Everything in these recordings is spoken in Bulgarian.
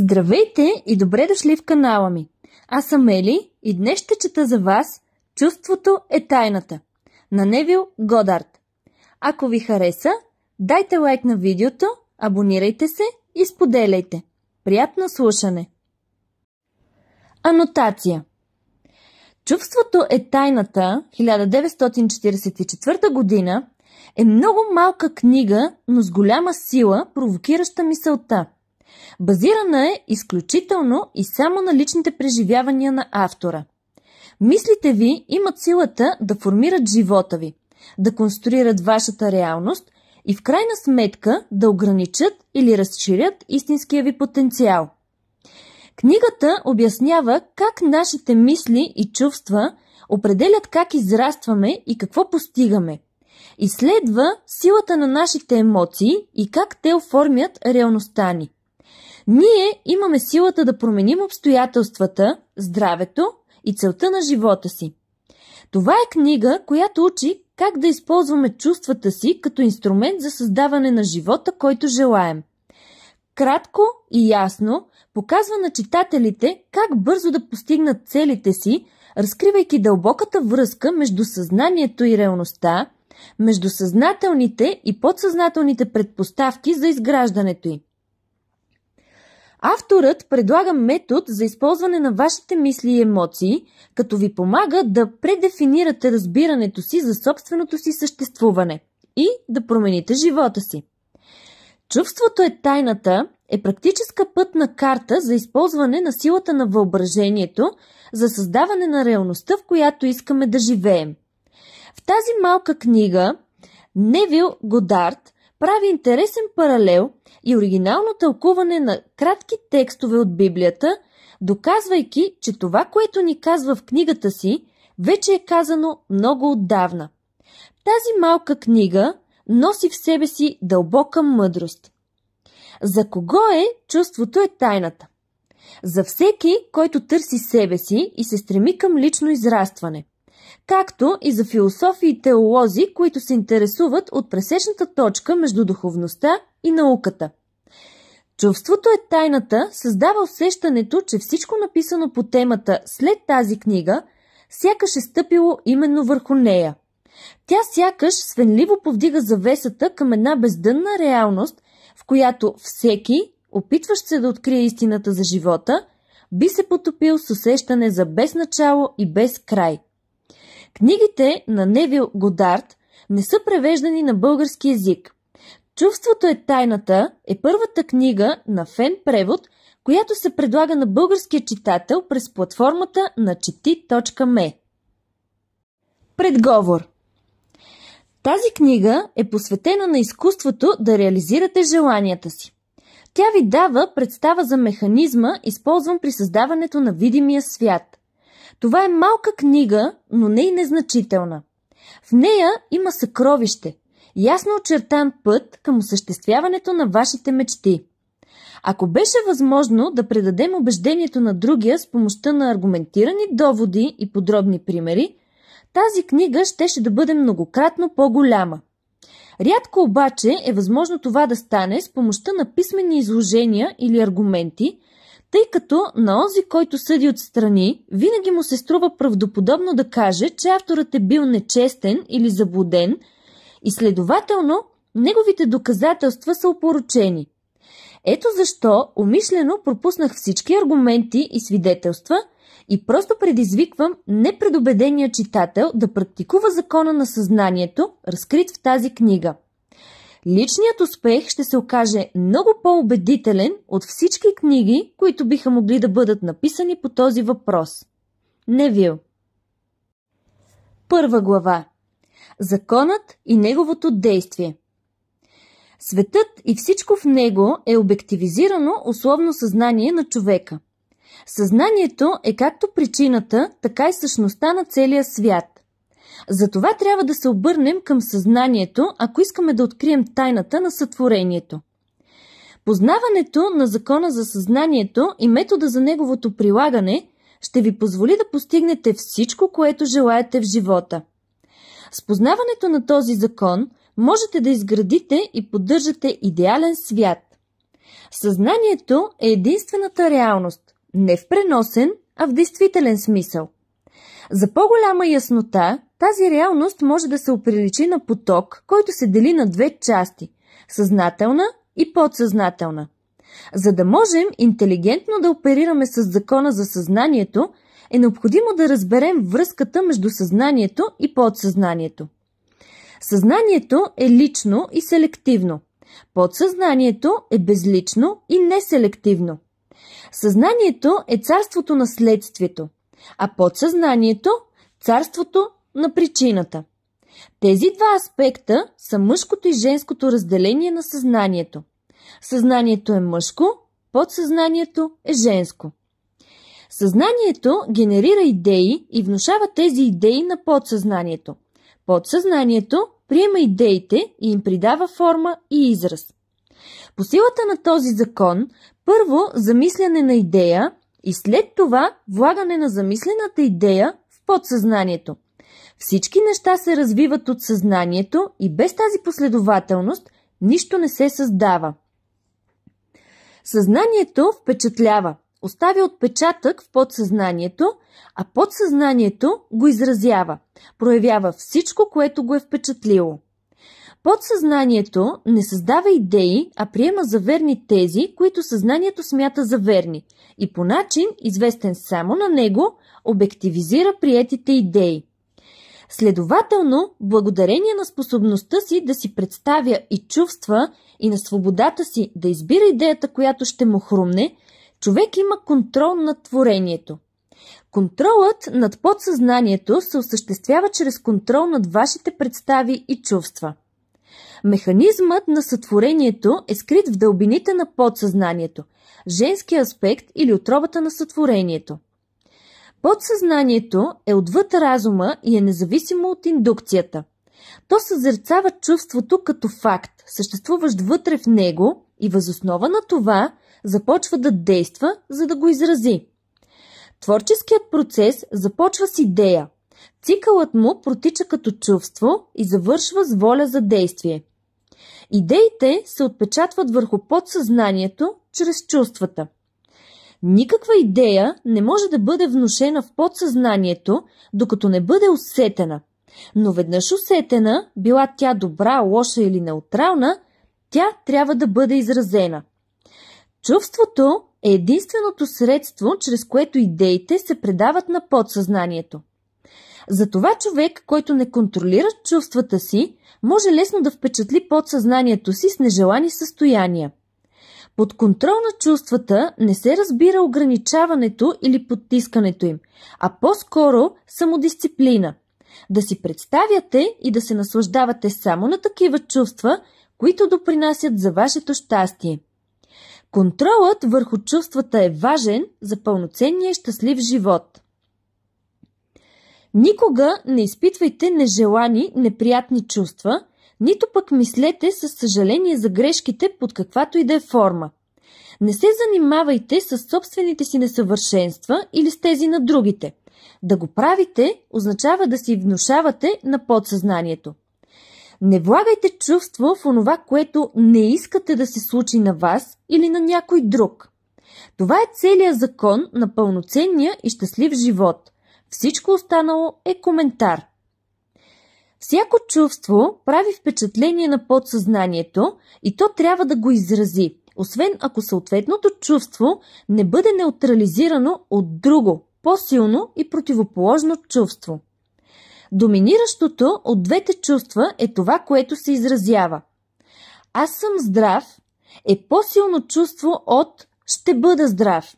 Здравейте и добре дошли в канала ми! Аз съм Ели и днес ще чета за вас "Чувството е тайната" на Невил Годард. Ако ви хареса, дайте лайк на видеото, абонирайте се и споделяйте. Приятно слушане! Анотация. "Чувството е тайната" 1944 година е много малка книга, но с голяма сила, провокираща мисълта. Базирана е изключително и само на личните преживявания на автора. Мислите ви имат силата да формират живота ви, да конструират вашата реалност и в крайна сметка да ограничат или разширят истинския ви потенциал. Книгата обяснява как нашите мисли и чувства определят как израстваме и какво постигаме. Изследва силата на нашите емоции и как те оформят реалността ни. Ние имаме силата да променим обстоятелствата, здравето и целта на живота си. Това е книга, която учи как да използваме чувствата си като инструмент за създаване на живота, който желаем. Кратко и ясно показва на читателите как бързо да постигнат целите си, разкривайки дълбоката връзка между съзнанието и реалността, между съзнателните и подсъзнателните предпоставки за изграждането й. Авторът предлага метод за използване на вашите мисли и емоции, като ви помага да предефинирате разбирането си за собственото си съществуване и да промените живота си. "Чувството е тайната" е практическа пътна карта за използване на силата на въображението за създаване на реалността, в която искаме да живеем. В тази малка книга Невил Годард прави интересен паралел и оригинално тълкуване на кратки текстове от Библията, доказвайки, че това, което ни казва в книгата си, вече е казано много отдавна. Тази малка книга носи в себе си дълбока мъдрост. За кого е "Чувството е тайната"? За всеки, който търси себе си и се стреми към лично израстване, както и за философи и теолози, които се интересуват от пресечната точка между духовността и науката. "Чувството е тайната" създава усещането, че всичко написано по темата след тази книга сякаш е стъпило именно върху нея. Тя сякаш свенливо повдига завесата към една бездънна реалност, в която всеки, опитващ се да открие истината за живота, би се потопил с усещане за без начало и без край. Книгите на Невил Годард не са превеждани на български език. "Чувството е тайната" е първата книга на фен превод, която се предлага на българския читател през платформата на Чети.ме. Предговор. Тази книга е посветена на изкуството да реализирате желанията си. Тя ви дава представа за механизма, използван при създаването на видимия свят. Това е малка книга, но не и незначителна. В нея има съкровище, ясно очертан път към осъществяването на вашите мечти. Ако беше възможно да предадем убеждението на другия с помощта на аргументирани доводи и подробни примери, тази книга щеше да бъде многократно по-голяма. Рядко обаче е възможно това да стане с помощта на писмени изложения или аргументи, тъй като на онзи, който съди отстрани, винаги му се струва правдоподобно да каже, че авторът е бил нечестен или заблуден и следователно неговите доказателства са опорочени. Ето защо умишлено пропуснах всички аргументи и свидетелства и просто предизвиквам непредубедения читател да практикува закона на съзнанието, разкрит в тази книга. Личният успех ще се окаже много по-убедителен от всички книги, които биха могли да бъдат написани по този въпрос. Невил. Първа глава. Законът и неговото действие. Светът и всичко в него е обективизирано условно съзнание на човека. Съзнанието е както причината, така и същността на целия свят. Затова трябва да се обърнем към съзнанието, ако искаме да открием тайната на сътворението. Познаването на закона за съзнанието и метода за неговото прилагане ще ви позволи да постигнете всичко, което желаете в живота. С познаването на този закон можете да изградите и поддържате идеален свят. Съзнанието е единствената реалност, не в преносен, а в действителен смисъл. За по-голяма яснота, тази реалност може да се оприличи на поток, който се дели на две части – съзнателна и подсъзнателна. За да можем интелигентно да оперираме с закона за съзнанието, е необходимо да разберем връзката между съзнанието и подсъзнанието. Съзнанието е лично и селективно. Подсъзнанието е безлично и неселективно. Съзнанието е царството на следствието, а подсъзнанието – царството на причината. Тези два аспекта са мъжкото и женското разделение на съзнанието. Съзнанието е мъжко, подсъзнанието е женско. Съзнанието генерира идеи и внушава тези идеи на подсъзнанието. Подсъзнанието приема идеите и им придава форма и израз. По силата на този закон, първо замисляне на идея и след това влагане на замислената идея в подсъзнанието. Всички неща се развиват от съзнанието и без тази последователност нищо не се създава. Съзнанието впечатлява, оставя отпечатък в подсъзнанието, а подсъзнанието го изразява, проявява всичко, което го е впечатлило. Подсъзнанието не създава идеи, а приема за верни тези, които съзнанието смята за верни и по начин, известен само на него, обективизира приетите идеи. Следователно, благодарение на способността си да си представя и чувства и на свободата си да избира идеята, която ще му хрумне, човек има контрол над творението. Контролът над подсъзнанието се осъществява чрез контрол над вашите представи и чувства. Механизмът на сътворението е скрит в дълбините на подсъзнанието, женския аспект или отробата на сътворението. Подсъзнанието е отвъд разума и е независимо от индукцията. То съзерцава чувството като факт, съществуващ вътре в него и въз основа на това започва да действа, за да го изрази. Творческият процес започва с идея. Цикълът му протича като чувство и завършва с воля за действие. Идеите се отпечатват върху подсъзнанието чрез чувствата. Никаква идея не може да бъде внушена в подсъзнанието, докато не бъде усетена. Но веднъж усетена, била тя добра, лоша или неутрална, тя трябва да бъде изразена. Чувството е единственото средство, чрез което идеите се предават на подсъзнанието. Затова човек, който не контролира чувствата си, може лесно да впечатли подсъзнанието си с нежелани състояния. Под контрол на чувствата не се разбира ограничаването или потискането им, а по-скоро самодисциплина. Да си представяте и да се наслаждавате само на такива чувства, които допринасят за вашето щастие. Контролът върху чувствата е важен за пълноценния щастлив живот. Никога не изпитвайте нежелани, неприятни чувства, нито пък мислете със съжаление за грешките под каквато и да е форма. Не се занимавайте с собствените си несъвършенства или с тези на другите. Да го правите означава да си внушавате на подсъзнанието. Не влагайте чувство в онова, което не искате да се случи на вас или на някой друг. Това е целият закон на пълноценния и щастлив живот. Всичко останало е коментар. Всяко чувство прави впечатление на подсъзнанието и то трябва да го изрази, освен ако съответното чувство не бъде неутрализирано от друго, по-силно и противоположно чувство. Доминиращото от двете чувства е това, което се изразява. Аз съм здрав е по-силно чувство от ще бъда здрав.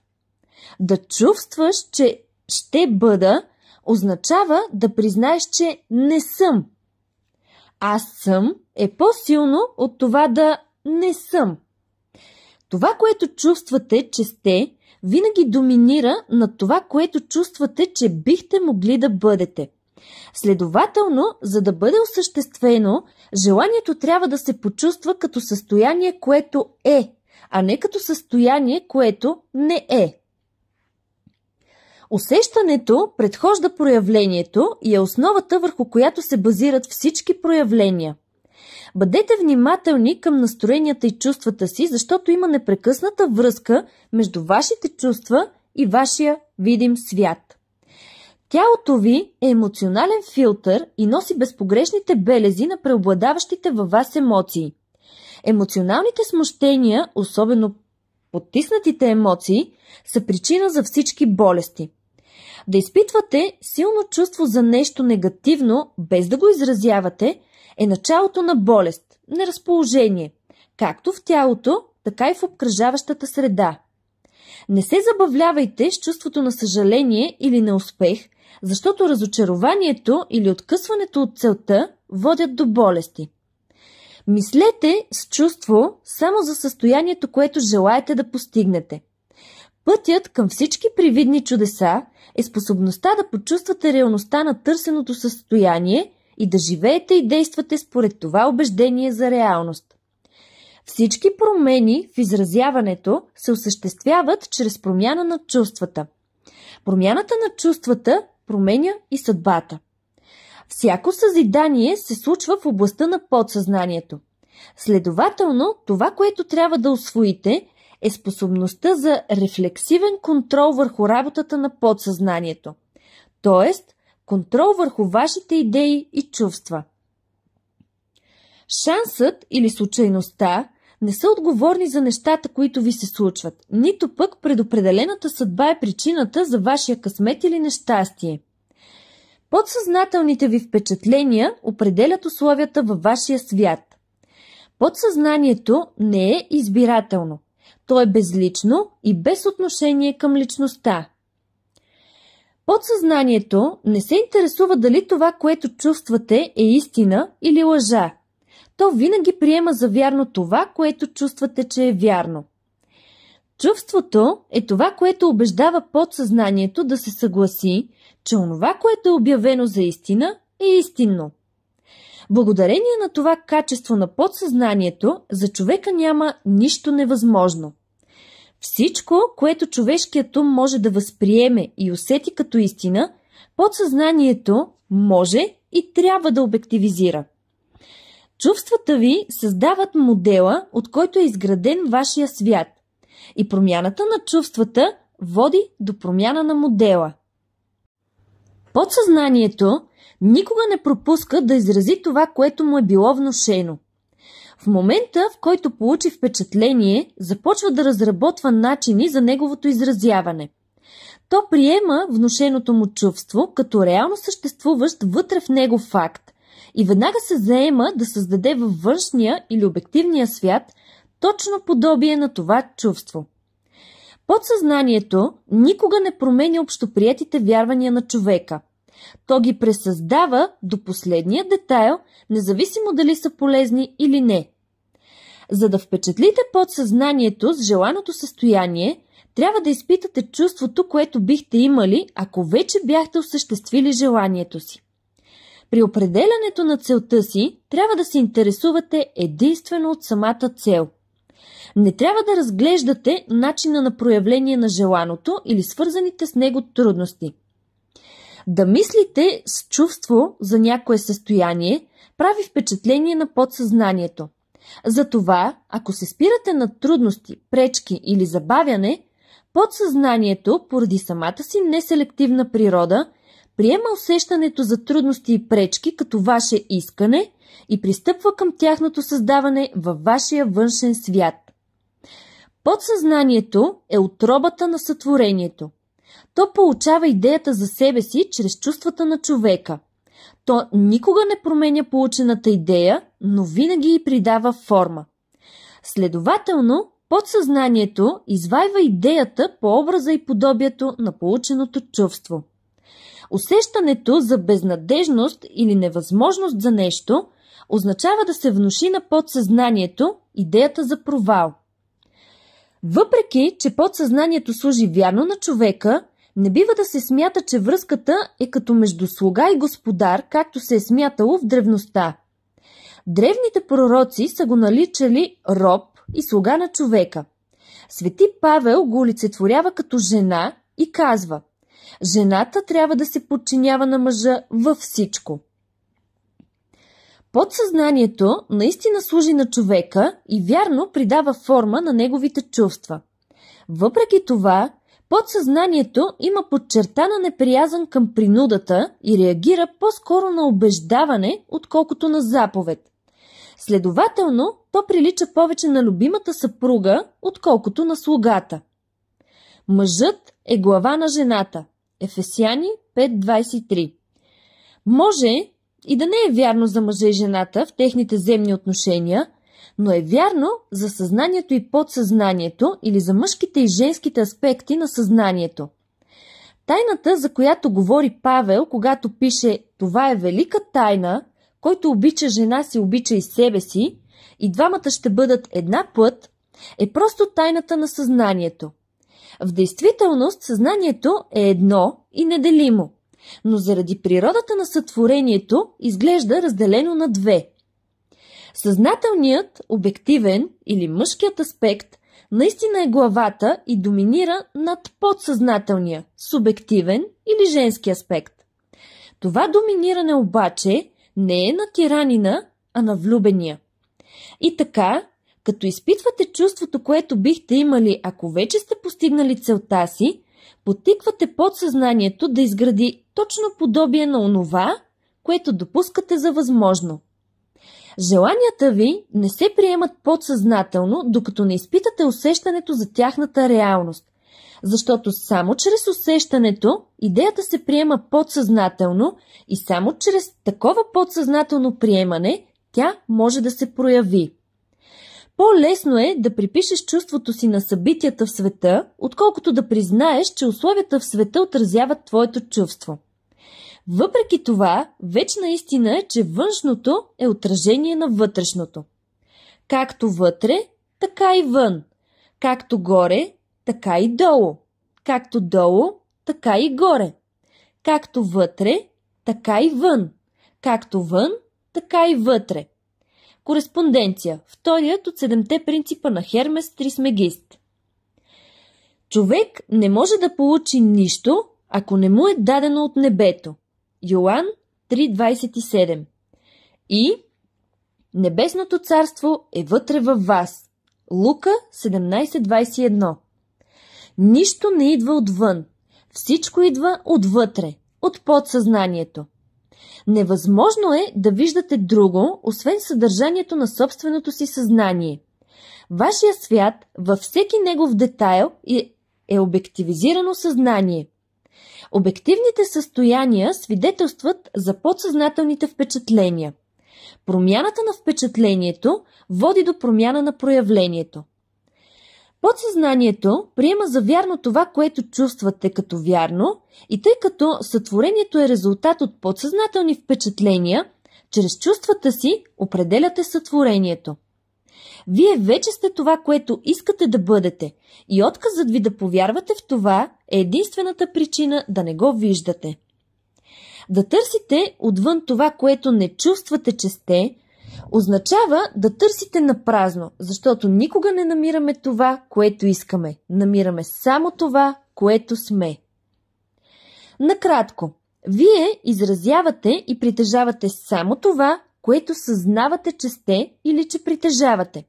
Да чувстваш, че ще бъда означава да признаеш, че не съм. Аз съм е по-силно от това да не съм. Това, което чувствате, че сте, винаги доминира над това, което чувствате, че бихте могли да бъдете. Следователно, за да бъде осъществено, желанието трябва да се почувства като състояние, което е, а не като състояние, което не е. Усещането предхожда проявлението и е основата, върху която се базират всички проявления. Бъдете внимателни към настроенията и чувствата си, защото има непрекъсната връзка между вашите чувства и вашия видим свят. Тялото ви е емоционален филтър и носи безпогрешните белези на преобладаващите във вас емоции. Емоционалните смущения, особено потиснатите емоции, са причина за всички болести. Да изпитвате силно чувство за нещо негативно, без да го изразявате, е началото на болест, неразположение, както в тялото, така и в обкръжаващата среда. Не се забавлявайте с чувството на съжаление или неуспех, защото разочарованието или откъсването от целта водят до болести. Мислете с чувство само за състоянието, което желаете да постигнете. Пътят към всички привидни чудеса е способността да почувствате реалността на търсеното състояние и да живеете и действате според това убеждение за реалност. Всички промени в изразяването се осъществяват чрез промяна на чувствата. Промяната на чувствата променя и съдбата. Всяко съзидание се случва в областта на подсъзнанието. Следователно, това, което трябва да усвоите, е способността за рефлексивен контрол върху работата на подсъзнанието, т.е. контрол върху вашите идеи и чувства. Шансът или случайността не са отговорни за нещата, които ви се случват, нито пък предопределената съдба е причината за вашия късмет или нещастие. Подсъзнателните ви впечатления определят условията във вашия свят. Подсъзнанието не е избирателно. То е безлично и без отношение към личността. Подсъзнанието не се интересува дали това, което чувствате, е истина или лъжа. То винаги приема за вярно това, което чувствате, че е вярно. Чувството е това, което убеждава подсъзнанието да се съгласи, че онова, което е обявено за истина, е истинно. Благодарение на това качество на подсъзнанието, за човека няма нищо невъзможно. Всичко, което човешкият ум може да възприеме и усети като истина, подсъзнанието може и трябва да обективизира. Чувствата ви създават модела, от който е изграден вашия свят, и промяната на чувствата води до промяна на модела. Подсъзнанието никога не пропуска да изрази това, което му е било внушено. В момента, в който получи впечатление, започва да разработва начини за неговото изразяване. То приема внушеното му чувство като реално съществуващ вътре в него факт и веднага се заема да създаде във външния или обективния свят точно подобие на това чувство. Подсъзнанието никога не променя общоприетите вярвания на човека. То ги пресъздава до последния детайл, независимо дали са полезни или не. За да впечатлите подсъзнанието с желаното състояние, трябва да изпитате чувството, което бихте имали, ако вече бяхте осъществили желанието си. При определянето на целта си, трябва да се интересувате единствено от самата цел. Не трябва да разглеждате начина на проявление на желаното или свързаните с него трудности. Да мислите с чувство за някое състояние прави впечатление на подсъзнанието. Затова, ако се спирате на трудности, пречки или забавяне, подсъзнанието, поради самата си неселективна природа, приема усещането за трудности и пречки като ваше искане и пристъпва към тяхното създаване във вашия външен свят. Подсъзнанието е отробата на сътворението. То получава идеята за себе си чрез чувствата на човека. То никога не променя получената идея, но винаги й придава форма. Следователно, подсъзнанието извайва идеята по образа и подобието на полученото чувство. Усещането за безнадежност или невъзможност за нещо означава да се внуши на подсъзнанието идеята за провал. Въпреки, че подсъзнанието служи вярно на човека, не бива да се смята, че връзката е като между слуга и господар, както се е смятало в древността. Древните пророци са го наричали роб и слуга на човека. Свети Павел го олицетворява като жена и казва: жената трябва да се подчинява на мъжа във всичко. Подсъзнанието наистина служи на човека и вярно придава форма на неговите чувства. Въпреки това, подсъзнанието има подчертана неприязън към принудата и реагира по-скоро на убеждаване, отколкото на заповед. Следователно, то прилича повече на любимата съпруга, отколкото на слугата. Мъжът е глава на жената. Ефесяни 5.23. Може и да не е вярно за мъжа и жената в техните земни отношения, но е вярно за съзнанието и подсъзнанието или за мъжките и женските аспекти на съзнанието. Тайната, за която говори Павел, когато пише "Това е велика тайна, който обича жена си, обича и себе си, и двамата ще бъдат една плът", е просто тайната на съзнанието. В действителност съзнанието е едно и неделимо, но заради природата на сътворението изглежда разделено на две. Съзнателният, обективен или мъжкият аспект наистина е главата и доминира над подсъзнателния, субективен или женски аспект. Това доминиране обаче не е на тиранина, а на влюбения. И така, като изпитвате чувството, което бихте имали, ако вече сте постигнали целта си, подтиквате подсъзнанието да изгради точно подобие на онова, което допускате за възможно. Желанията ви не се приемат подсъзнателно, докато не изпитате усещането за тяхната реалност, защото само чрез усещането идеята се приема подсъзнателно и само чрез такова подсъзнателно приемане тя може да се прояви. По-лесно е да припишеш чувството си на събитията в света, отколкото да признаеш, че условията в света отразяват твоето чувство. Въпреки това, вечна истина е, че външното е отражение на вътрешното. Както вътре, така и вън. Както горе, така и долу. Както долу, така и горе. Както вътре, така и вън. Както вън, така и вътре. Кореспонденция. Вторият от 7 принципа на Хермес Трисмегист. Човек не може да получи нищо, ако не му е дадено от небето. Йоан 3.27. И Небесното царство е вътре във вас. Лука 17.21. Нищо не идва отвън. Всичко идва отвътре, от подсъзнанието. Невъзможно е да виждате друго, освен съдържанието на собственото си съзнание. Вашия свят във всеки негов детайл е обективизирано съзнание. Обективните състояния свидетелстват за подсъзнателните впечатления. Промяната на впечатлението води до промяна на проявлението. Подсъзнанието приема за вярно това, което чувствате като вярно, и тъй като сътворението е резултат от подсъзнателни впечатления, чрез чувствата си определяте сътворението. Вие вече сте това, което искате да бъдете, и отказът ви да повярвате в това е единствената причина да не го виждате. Да търсите отвън това, което не чувствате, че сте, означава да търсите на празно, защото никога не намираме това, което искаме. Намираме само това, което сме. Накратко, вие изразявате и притежавате само това, което съзнавате, че сте или че притежавате.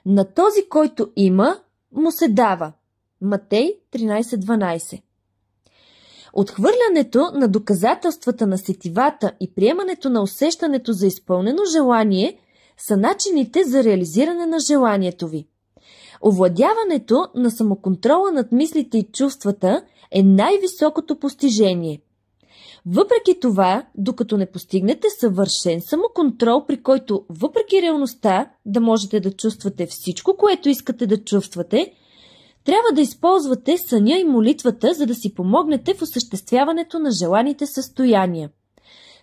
На този, който има, му се дава. Матей 13.12. Отхвърлянето на доказателствата на сетивата и приемането на усещането за изпълнено желание са начините за реализиране на желанието ви. Овладяването на самоконтрола над мислите и чувствата е най-високото постижение. Въпреки това, докато не постигнете съвършен самоконтрол, при който въпреки реалността да можете да чувствате всичко, което искате да чувствате, трябва да използвате съня и молитвата, за да си помогнете в осъществяването на желаните състояния.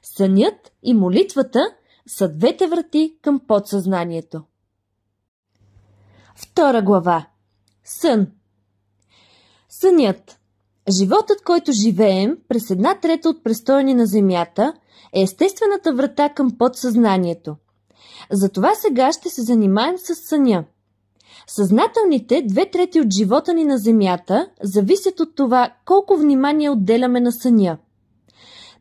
Сънят и молитвата са двете врати към подсъзнанието. 2 глава. Сън. Сънят. Животът, който живеем през 1/3 от престоя ни на Земята, е естествената врата към подсъзнанието. Затова сега ще се занимаем с съня. Съзнателните 2/3 от живота ни на Земята зависят от това колко внимание отделяме на съня.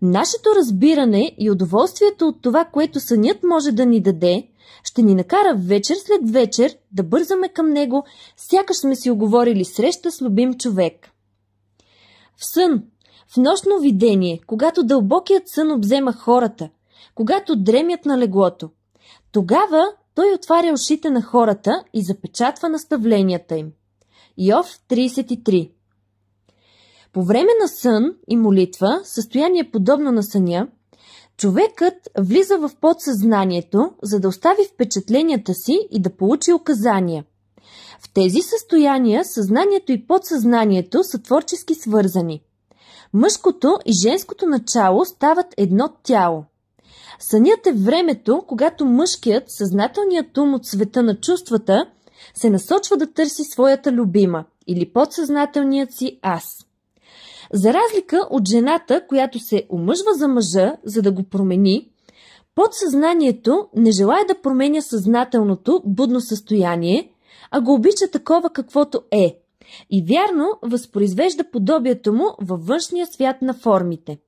Нашето разбиране и удоволствието от това, което сънят може да ни даде, ще ни накара вечер след вечер да бързаме към него, сякаш сме си уговорили среща с любим човек. В сън, в нощно видение, когато дълбокият сън обзема хората, когато дремят на леглото, тогава той отваря ушите на хората и запечатва наставленията им. Йов 33. По време на сън и молитва, състояние подобно на съня, човекът влиза в подсъзнанието, за да остави впечатленията си и да получи указания. В тези състояния съзнанието и подсъзнанието са творчески свързани. Мъжкото и женското начало стават едно тяло. Сънят е времето, когато мъжкият, съзнателният ум от света на чувствата се насочва да търси своята любима или подсъзнателният си аз. За разлика от жената, която се омъжва за мъжа, за да го промени, подсъзнанието не желае да променя съзнателното будно състояние, а го обича такова каквото е и вярно възпроизвежда подобието му във външния свят на формите.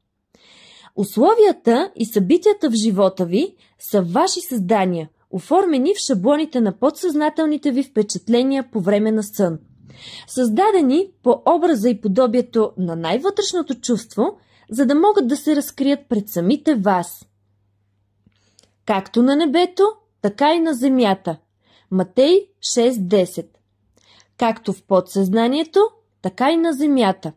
Условията и събитията в живота ви са ваши създания, оформени в шаблоните на подсъзнателните ви впечатления по време на сън. Създадени по образа и подобието на най-вътрешното чувство, за да могат да се разкрият пред самите вас. Както на небето, така и на земята. Матей 6.10. Както в подсъзнанието, така и на земята.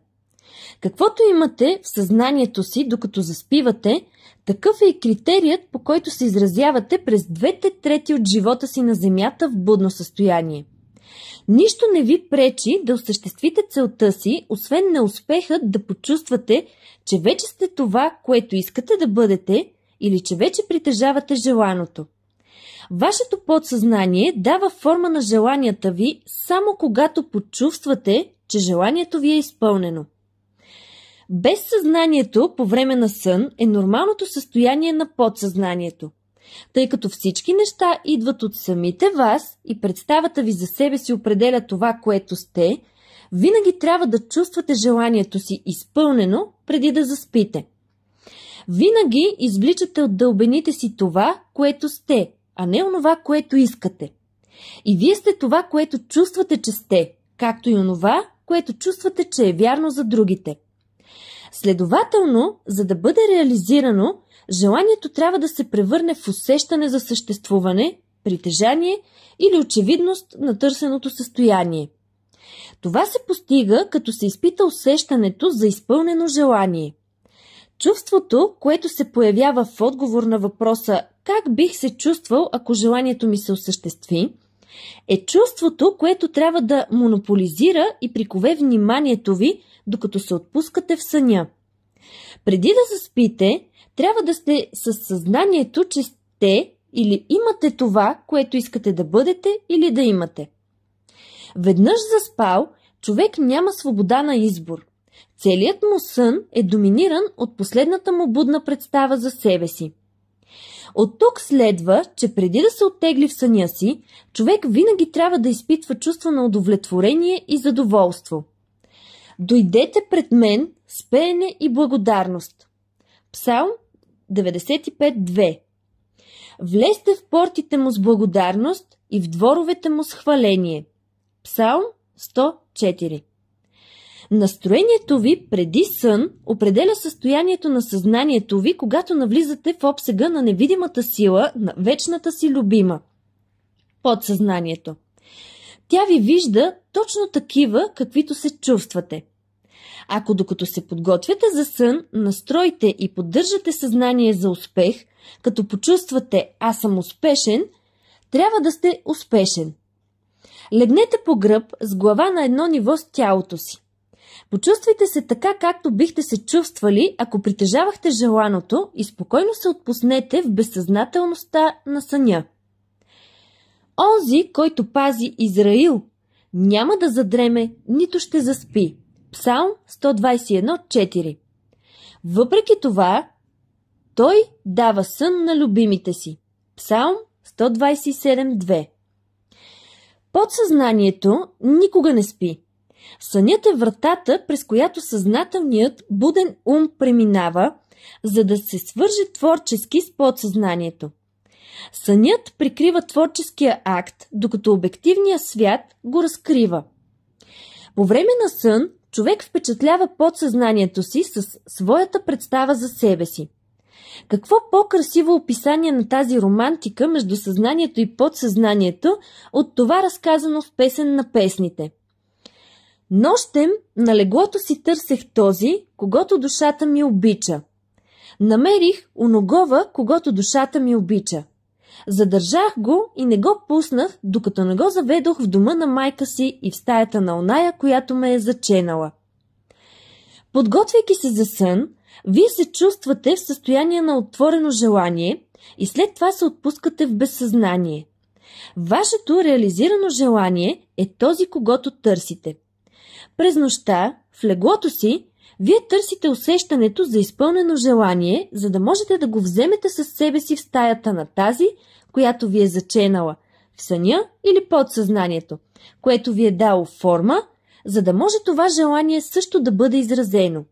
Каквото имате в съзнанието си, докато заспивате, такъв е и критерият, по който се изразявате през 2/3 от живота си на земята в будно състояние. Нищо не ви пречи да осъществите целта си, освен неуспехът да почувствате, че вече сте това, което искате да бъдете, или че вече притежавате желаното. Вашето подсъзнание дава форма на желанията ви само когато почувствате, че желанието ви е изпълнено. Без съзнанието по време на сън е нормалното състояние на подсъзнанието. Тъй като всички неща идват от самите вас и представата ви за себе си определя това, което сте, винаги трябва да чувствате желанието си изпълнено преди да заспите. Винаги извличате от дълбените си това, което сте, а не онова, което искате. И вие сте това, което чувствате, че сте, както и онова, което чувствате, че е вярно за другите. Следователно, за да бъде реализирано, желанието трябва да се превърне в усещане за съществуване, притежание или очевидност на търсеното състояние. Това се постига, като се изпита усещането за изпълнено желание. Чувството, което се появява в отговор на въпроса «Как бих се чувствал, ако желанието ми се осъществи?», е чувството, което трябва да монополизира и прикове вниманието ви, докато се отпускате в съня. Преди да заспите, трябва да сте със съзнанието, че сте или имате това, което искате да бъдете или да имате. Веднъж заспал, човек няма свобода на избор. Целият му сън е доминиран от последната му будна представа за себе си. От тук следва, че преди да се оттегли в съня си, човек винаги трябва да изпитва чувство на удовлетворение и задоволство. Дойдете пред мен с пеене и благодарност. Псалм 95.2. Влезте в портите му с благодарност и в дворовете му с хваление. Псалм 104. Настроението ви преди сън определя състоянието на съзнанието ви, когато навлизате в обсега на невидимата сила на вечната си любима. Подсъзнанието. Тя ви вижда точно такива, каквито се чувствате. Ако докато се подготвяте за сън, настроите и поддържате съзнание за успех, като почувствате «аз съм успешен», трябва да сте успешен. Легнете по гръб с глава на едно ниво с тялото си. Почувствайте се така, както бихте се чувствали, ако притежавахте желаното и спокойно се отпуснете в безсъзнателността на съня. Онзи, който пази Израил, няма да задреме, нито ще заспи. Псалм 121.4. Въпреки това, той дава сън на любимите си. Псалм 127.2. Подсъзнанието никога не спи. Сънят е вратата, през която съзнателният буден ум преминава, за да се свърже творчески с подсъзнанието. Сънят прикрива творческия акт, докато обективният свят го разкрива. По време на сън човек впечатлява подсъзнанието си с своята представа за себе си. Какво по-красиво описание на тази романтика между съзнанието и подсъзнанието от това разказано в Песен на песните? Нощем на леглото си търсех този, когото душата ми обича. Намерих оногова, когото душата ми обича. Задържах го и не го пуснах, докато не го заведох в дома на майка си и в стаята на оная, която ме е заченала. Подготвяйки се за сън, вие се чувствате в състояние на отворено желание и след това се отпускате в безсъзнание. Вашето реализирано желание е този, когото търсите. През нощта, в леглото си, вие търсите усещането за изпълнено желание, за да можете да го вземете със себе си в стаята на тази, която ви е заченала, в съня или подсъзнанието, което ви е дало форма, за да може това желание също да бъде изразено.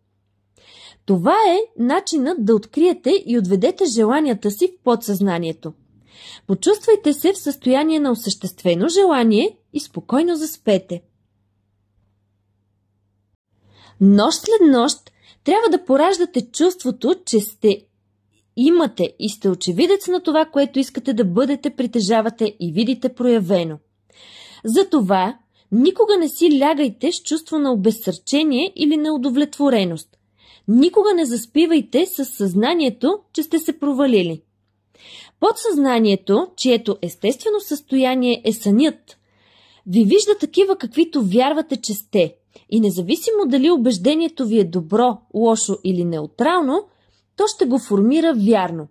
Това е начинът да откриете и отведете желанията си в подсъзнанието. Почувствайте се в състояние на осъществено желание и спокойно заспете. Нощ след нощ трябва да пораждате чувството, че имате и сте очевидец на това, което искате да бъдете, притежавате и видите проявено. Затова никога не си лягайте с чувство на обезсърчение или неудовлетвореност. Никога не заспивайте с съзнанието, че сте се провалили. Подсъзнанието, чието естествено състояние е сънят, ви вижда такива, каквито вярвате, че сте. И независимо дали убеждението ви е добро, лошо или неутрално, то ще го формира вярно.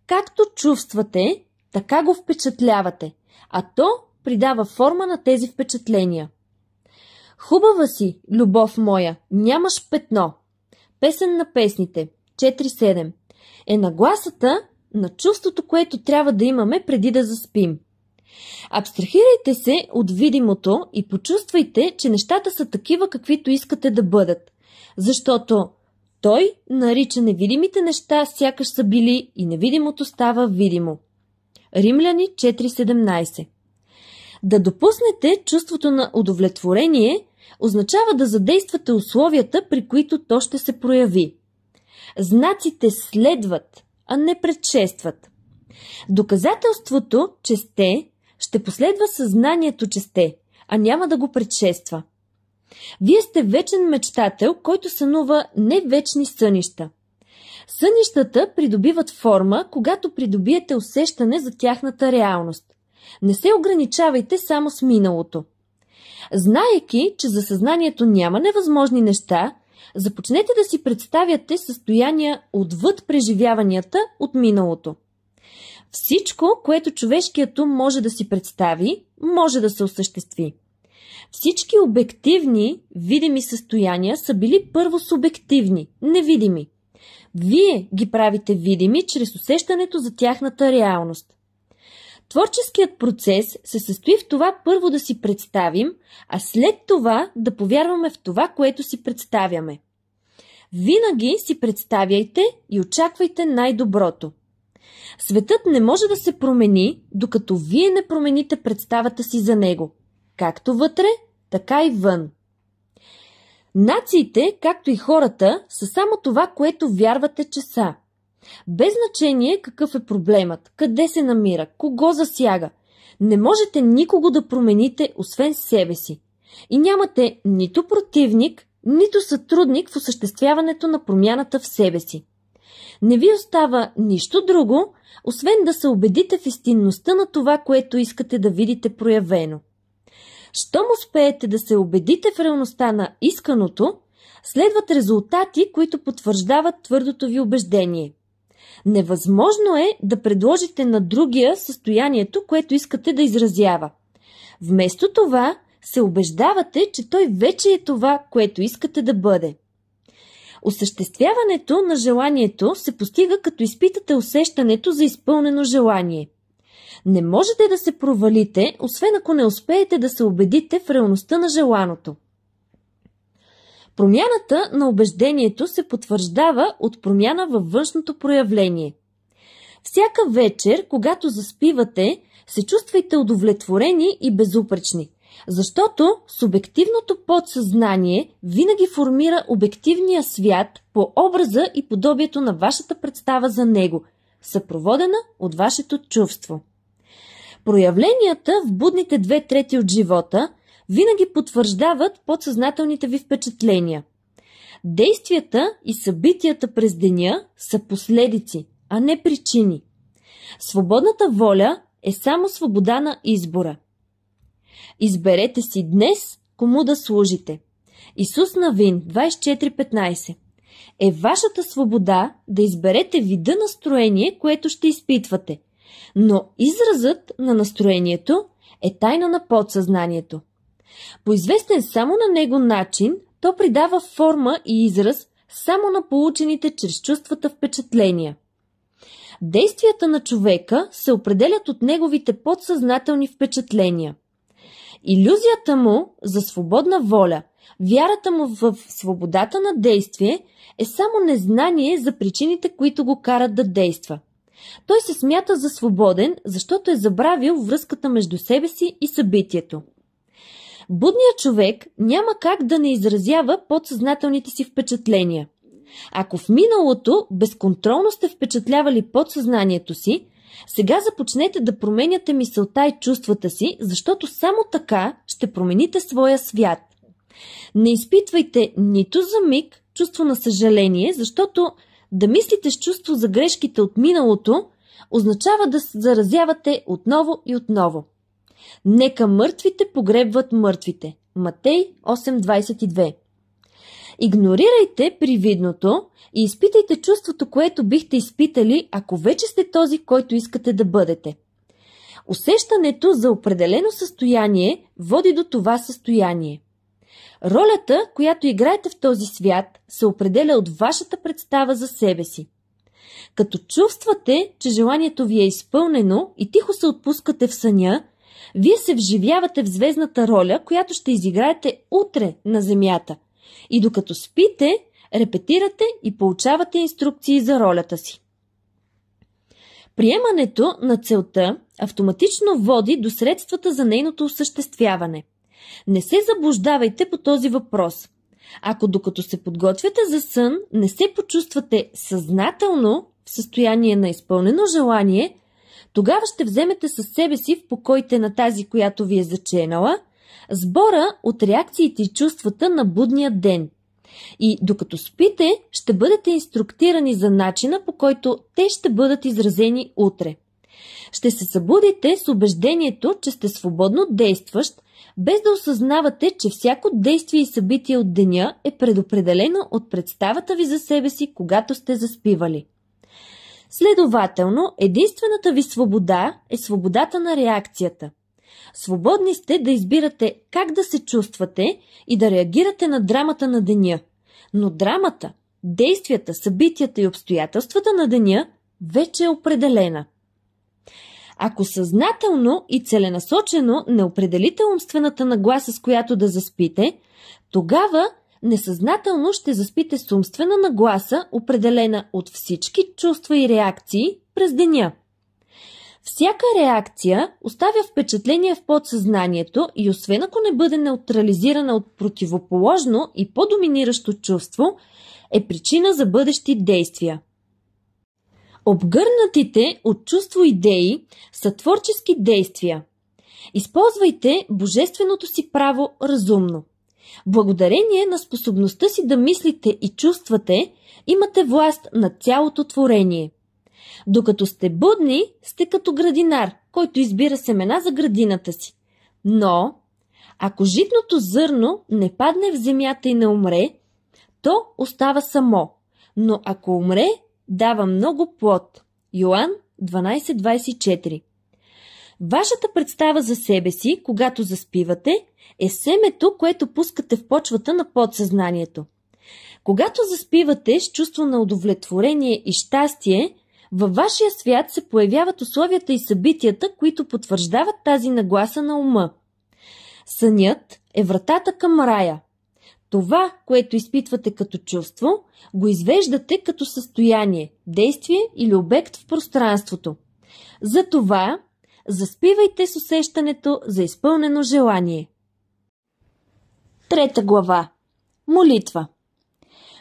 Както чувствате, така го впечатлявате, а то придава форма на тези впечатления. Хубава си, любов моя, нямаш петно. Песен на песните 4.7 е нагласата на чувството, което трябва да имаме преди да заспим. Абстрахирайте се от видимото и почувствайте, че нещата са такива, каквито искате да бъдат, защото той нарича невидимите неща, сякаш са били, и невидимото става видимо. Римляни 4.17. Да допуснете чувството на удовлетворение означава да задействате условията, при които то ще се прояви. Знаците следват, а не предшестват. Доказателството, че сте, ще последва съзнанието, че сте, а няма да го предшества. Вие сте вечен мечтател, който сънува не вечни сънища. Сънищата придобиват форма, когато придобиете усещане за тяхната реалност. Не се ограничавайте само с миналото. Знаейки, че за съзнанието няма невъзможни неща, започнете да си представяте състояния отвъд преживяванията от миналото. Всичко, което човешкият ум може да си представи, може да се осъществи. Всички обективни, видими състояния са били първо субективни, невидими. Вие ги правите видими чрез усещането за тяхната реалност. Творческият процес се състои в това първо да си представим, а след това да повярваме в това, което си представяме. Винаги си представяйте и очаквайте най-доброто. Светът не може да се промени, докато вие не промените представата си за него, както вътре, така и вън. Нациите, както и хората, са само това, което вярвате, че са. Без значение какъв е проблемът, къде се намира, кого засяга, не можете никого да промените, освен себе си. И нямате нито противник, нито сътрудник в осъществяването на промяната в себе си. Не ви остава нищо друго, освен да се убедите в истинността на това, което искате да видите проявено. Щом успеете да се убедите в реалността на исканото, следват резултати, които потвърждават твърдото ви убеждение. Невъзможно е да предложите на другия състоянието, което искате да изразява. Вместо това се убеждавате, че той вече е това, което искате да бъде. Осъществяването на желанието се постига, като изпитате усещането за изпълнено желание. Не можете да се провалите, освен ако не успеете да се убедите в реалността на желаното. Промяната на убеждението се потвърждава от промяна във външното проявление. Всяка вечер, когато заспивате, се чувствайте удовлетворени и безупречни, защото субективното подсъзнание винаги формира обективния свят по образа и подобието на вашата представа за него, съпроводена от вашето чувство. Проявленията в будните 2/3 от живота винаги потвърждават подсъзнателните ви впечатления. Действията и събитията през деня са последици, а не причини. Свободната воля е само свобода на избора. Изберете си днес кому да служите. Исус Навин 24:15 е вашата свобода да изберете вида настроение, което ще изпитвате, но изразът на настроението е тайна на подсъзнанието. По известен само на него начин, то придава форма и израз само на получените чрез чувствата впечатления. Действията на човека се определят от неговите подсъзнателни впечатления. Илюзията му за свободна воля, вярата му в свободата на действие е само незнание за причините, които го карат да действа. Той се смята за свободен, защото е забравил връзката между себе си и събитието. Будният човек няма как да не изразява подсъзнателните си впечатления. Ако в миналото безконтролно сте впечатлявали подсъзнанието си, сега започнете да променяте мисълта и чувствата си, защото само така ще промените своя свят. Не изпитвайте нито за миг чувство на съжаление, защото да мислите с чувство за грешките от миналото означава да се заразявате отново и отново. Нека мъртвите погребват мъртвите. Матей 8:22. Игнорирайте привидното и изпитайте чувството, което бихте изпитали, ако вече сте този, който искате да бъдете. Усещането за определено състояние води до това състояние. Ролята, която играете в този свят, се определя от вашата представа за себе си. Като чувствате, че желанието ви е изпълнено и тихо се отпускате в съня, вие се вживявате в звездната роля, която ще изиграете утре на Земята. И докато спите, репетирате и получавате инструкции за ролята си. Приемането на целта автоматично води до средствата за нейното осъществяване. Не се заблуждавайте по този въпрос. Ако докато се подготвяте за сън, не се почувствате съзнателно в състояние на изпълнено желание, тогава ще вземете със себе си в покоите на тази, която ви е заченала, сбора от реакциите и чувствата на будния ден. И докато спите, ще бъдете инструктирани за начина, по който те ще бъдат изразени утре. Ще се събудите с убеждението, че сте свободно действащ, без да осъзнавате, че всяко действие и събитие от деня е предопределено от представата ви за себе си, когато сте заспивали. Следователно, единствената ви свобода е свободата на реакцията. Свободни сте да избирате как да се чувствате и да реагирате на драмата на деня. Но драмата, действията, събитията и обстоятелствата на деня вече е определена. Ако съзнателно и целенасочено не определите умствената нагласа, с която да заспите, тогава несъзнателно ще заспите с умствена нагласа, определена от всички чувства и реакции през деня. Всяка реакция оставя впечатление в подсъзнанието и освен ако не бъде неутрализирана от противоположно и по-доминиращо чувство, е причина за бъдещи действия. Обгърнатите от чувство идеи са творчески действия. Използвайте божественото си право разумно. Благодарение на способността си да мислите и чувствате, имате власт над цялото творение. Докато сте будни, сте като градинар, който избира семена за градината си. Но, ако житното зърно не падне в земята и не умре, то остава само. Но ако умре, дава много плод. Йоан 12:24. Вашата представа за себе си, когато заспивате, е семето, което пускате в почвата на подсъзнанието. Когато заспивате с чувство на удовлетворение и щастие, във вашия свят се появяват условията и събитията, които потвърждават тази нагласа на ума. Сънят е вратата към рая. Това, което изпитвате като чувство, го извеждате като състояние, действие или обект в пространството. Затова заспивайте с усещането за изпълнено желание. 3 глава. Молитва.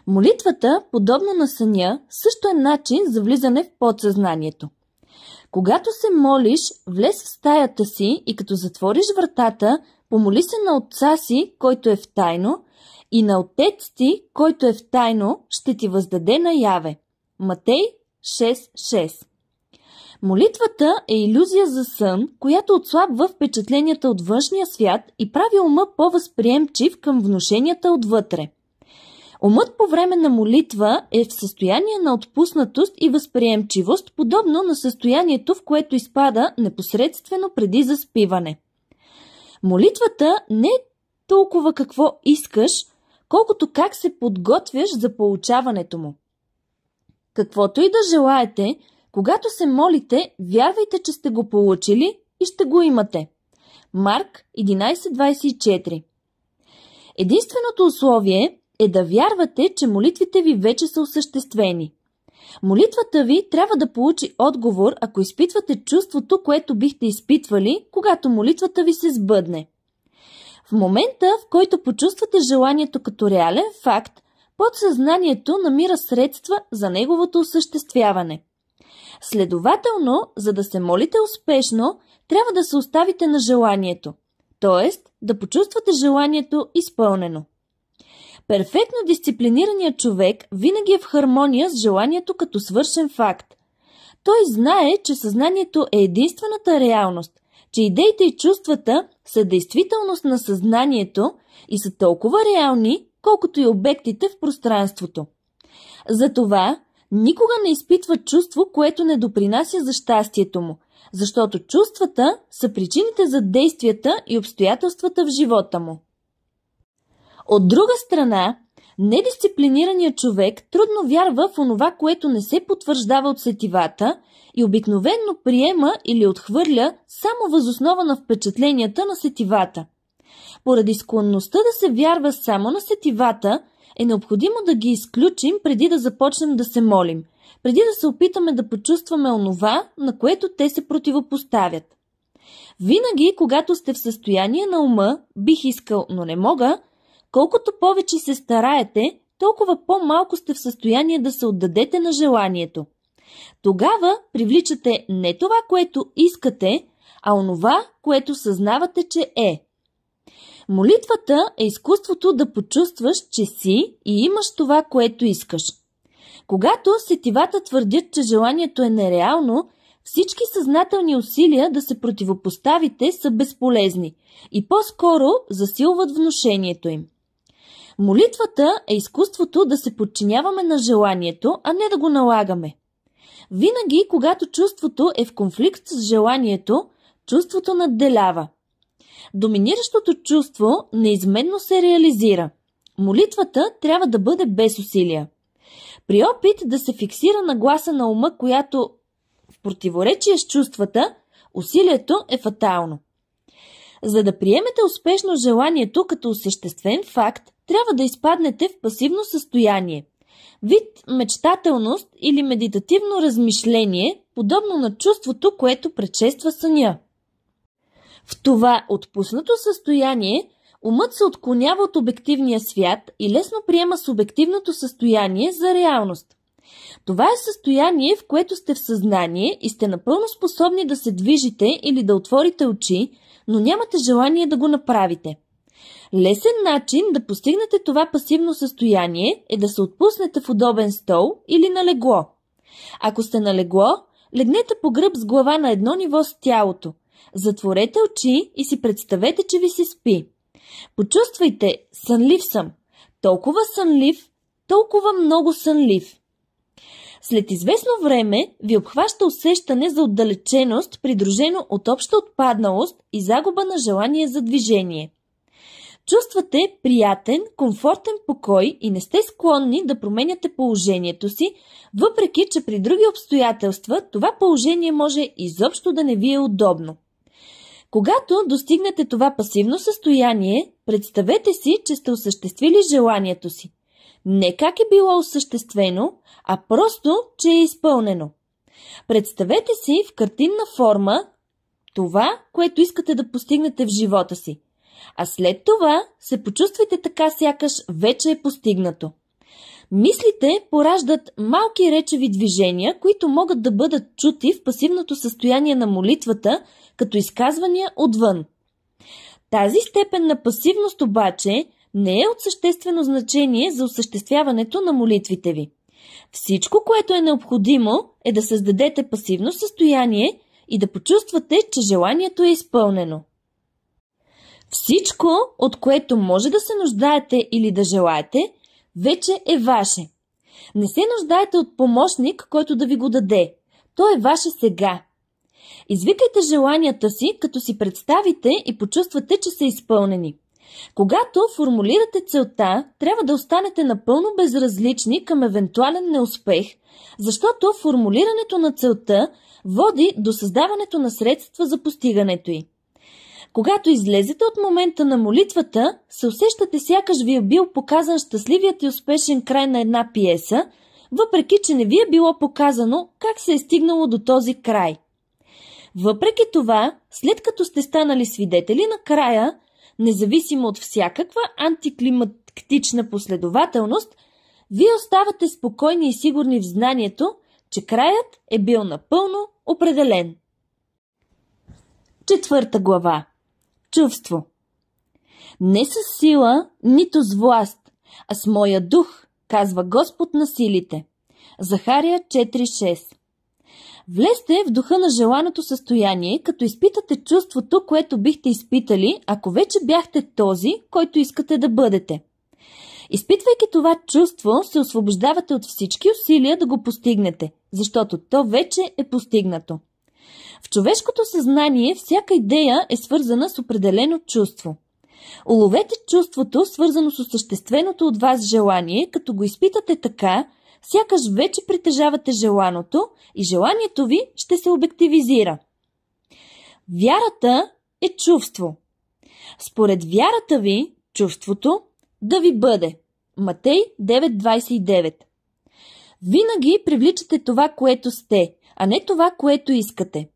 Молитвата, подобно на съня, също е начин за влизане в подсъзнанието. Когато се молиш, влез в стаята си и като затвориш вратата, помоли се на Отца си, който е в тайно, и на Отец ти, който е в тайно, ще ти въздаде наяве. Матей 6.6. Молитвата е илюзия за сън, която отслабва впечатленията от външния свят и прави ума по-възприемчив към внушенията отвътре. Умът по време на молитва е в състояние на отпуснатост и възприемчивост, подобно на състоянието, в което изпада непосредствено преди заспиване. Молитвата не е толкова какво искаш, колкото как се подготвяш за получаването му. Каквото и да желаете, когато се молите, вярвайте, че сте го получили и ще го имате. Марк 11.24. Единственото условие е да вярвате, че молитвите ви вече са осъществени. Молитвата ви трябва да получи отговор, ако изпитвате чувството, което бихте изпитвали, когато молитвата ви се сбъдне. В момента, в който почувствате желанието като реален факт, подсъзнанието намира средства за неговото осъществяване. Следователно, за да се молите успешно, трябва да се оставите на желанието, т.е. да почувствате желанието изпълнено. Перфектно дисциплинираният човек винаги е в хармония с желанието като свършен факт. Той знае, че съзнанието е единствената реалност, че идеите и чувствата са действителност на съзнанието и са толкова реални, колкото и обектите в пространството. Затова никога не изпитва чувство, което не допринася за щастието му, защото чувствата са причините за действията и обстоятелствата в живота му. От друга страна, недисциплинираният човек трудно вярва в онова, което не се потвърждава от сетивата и обикновенно приема или отхвърля само въз основа на впечатленията на сетивата. Поради склонността да се вярва само на сетивата, е необходимо да ги изключим преди да започнем да се молим, преди да се опитаме да почувстваме онова, на което те се противопоставят. Винаги, когато сте в състояние на ума, бих искал, но не мога, колкото повече се стараете, толкова по-малко сте в състояние да се отдадете на желанието. Тогава привличате не това, което искате, а онова, което съзнавате, че е. Молитвата е изкуството да почувстваш, че си и имаш това, което искаш. Когато сетивата твърдят, че желанието е нереално, всички съзнателни усилия да се противопоставите са безполезни и по-скоро засилват внушението им. Молитвата е изкуството да се подчиняваме на желанието, а не да го налагаме. Винаги, когато чувството е в конфликт с желанието, чувството надделява. Доминиращото чувство неизменно се реализира. Молитвата трябва да бъде без усилия. При опит да се фиксира нагласа на ума, която в противоречие с чувствата, усилието е фатално. За да приемете успешно желанието като осъществен факт, трябва да изпаднете в пасивно състояние, вид мечтателност или медитативно размишление, подобно на чувството, което предшества съня. В това отпуснато състояние умът се отклонява от обективния свят и лесно приема субективното състояние за реалност. Това е състояние, в което сте в съзнание и сте напълно способни да се движите или да отворите очи, но нямате желание да го направите. Лесен начин да постигнете това пасивно състояние е да се отпуснете в удобен стол или на легло. Ако сте на легло, легнете по гръб с глава на едно ниво с тялото. Затворете очи и си представете, че ви се спи. Почувствайте, сънлив съм. Толкова сънлив, толкова много сънлив. След известно време ви обхваща усещане за отдалеченост, придружено от обща отпадналост и загуба на желание за движение. Чувствате приятен, комфортен покой и не сте склонни да променяте положението си, въпреки че при други обстоятелства това положение може изобщо да не ви е удобно. Когато достигнете това пасивно състояние, представете си, че сте осъществили желанието си. Не как е било осъществено, а просто, че е изпълнено. Представете си в картинна форма това, което искате да постигнете в живота си. А след това се почувствайте така, сякаш вече е постигнато. Мислите пораждат малки речеви движения, които могат да бъдат чути в пасивното състояние на молитвата, като изказвания отвън. Тази степен на пасивност обаче не е от съществено значение за осъществяването на молитвите ви. Всичко, което е необходимо, е да създадете пасивно състояние и да почувствате, че желанието е изпълнено. Всичко, от което може да се нуждаете или да желаете, вече е ваше. Не се нуждаете от помощник, който да ви го даде. То е ваше сега. Извикайте желанията си, като си представите и почувствате, че са изпълнени. Когато формулирате целта, трябва да останете напълно безразлични към евентуален неуспех, защото формулирането на целта води до създаването на средства за постигането й. Когато излезете от момента на молитвата, се усещате сякаш ви е бил показан щастливият и успешен край на една пиеса, въпреки че не ви е било показано как се е стигнало до този край. Въпреки това, след като сте станали свидетели на края, независимо от всякаква антиклиматична последователност, вие оставате спокойни и сигурни в знанието, че краят е бил напълно определен. 4 глава. Чувство. Не с сила, нито с власт, а с моя дух, казва Господ на силите. Захария 4.6. Влезте в духа на желаното състояние, като изпитате чувството, което бихте изпитали, ако вече бяхте този, който искате да бъдете. Изпитвайки това чувство, се освобождавате от всички усилия да го постигнете, защото то вече е постигнато. В човешкото съзнание всяка идея е свързана с определено чувство. Уловете чувството, свързано с осъщественото от вас желание, като го изпитате така, сякаш вече притежавате желаното и желанието ви ще се обективизира. Вярата е чувство. Според вярата ви, чувството да ви бъде. Матей 9.29. Винаги привличате това, което сте, а не това, което искате.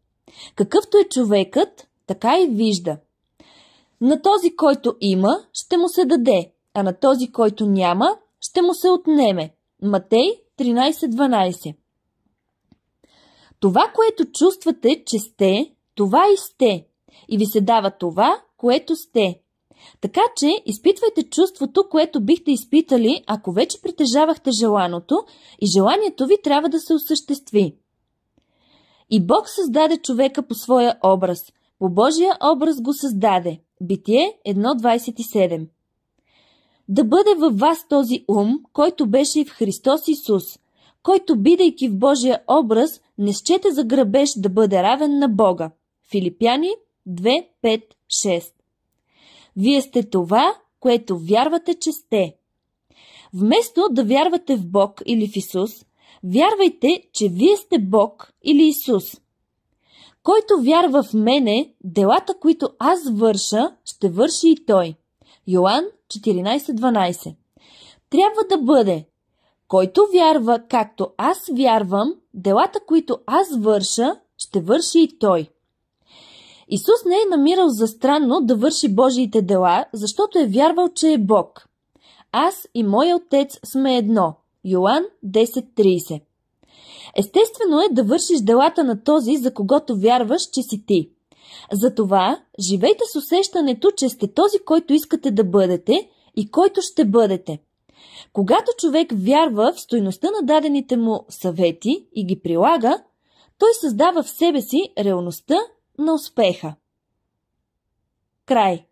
Какъвто е човекът, така и вижда. На този, който има, ще му се даде, а на този, който няма, ще му се отнеме. Матей 13.12. Това, което чувствате, че сте, това и сте. И ви се дава това, което сте. Така че изпитвайте чувството, което бихте изпитали, ако вече притежавахте желаното и желанието ви трябва да се осъществи. И Бог създаде човека по своя образ. По Божия образ го създаде. Битие 1.27. Да бъде във вас този ум, който беше и в Христос Исус, който, бидейки в Божия образ, не счете за грабеж да бъде равен на Бога. Филипяни 2.5.6. Вие сте това, което вярвате, че сте. Вместо да вярвате в Бог или в Исус, вярвайте, че вие сте Бог или Исус. Който вярва в мене, делата, които аз върша, ще върши и той. Йоан 14.12. Трябва да бъде: който вярва, както аз вярвам, делата, които аз върша, ще върши и той. Исус не е намирал за странно да върши Божиите дела, защото е вярвал, че е Бог. Аз и моя Отец сме едно. Йоан 10.30. Естествено е да вършиш делата на този, за когото вярваш, че си ти. Затова живейте с усещането, че сте този, който искате да бъдете и който ще бъдете. Когато човек вярва в стойността на дадените му съвети и ги прилага, той създава в себе си реалността на успеха. Край.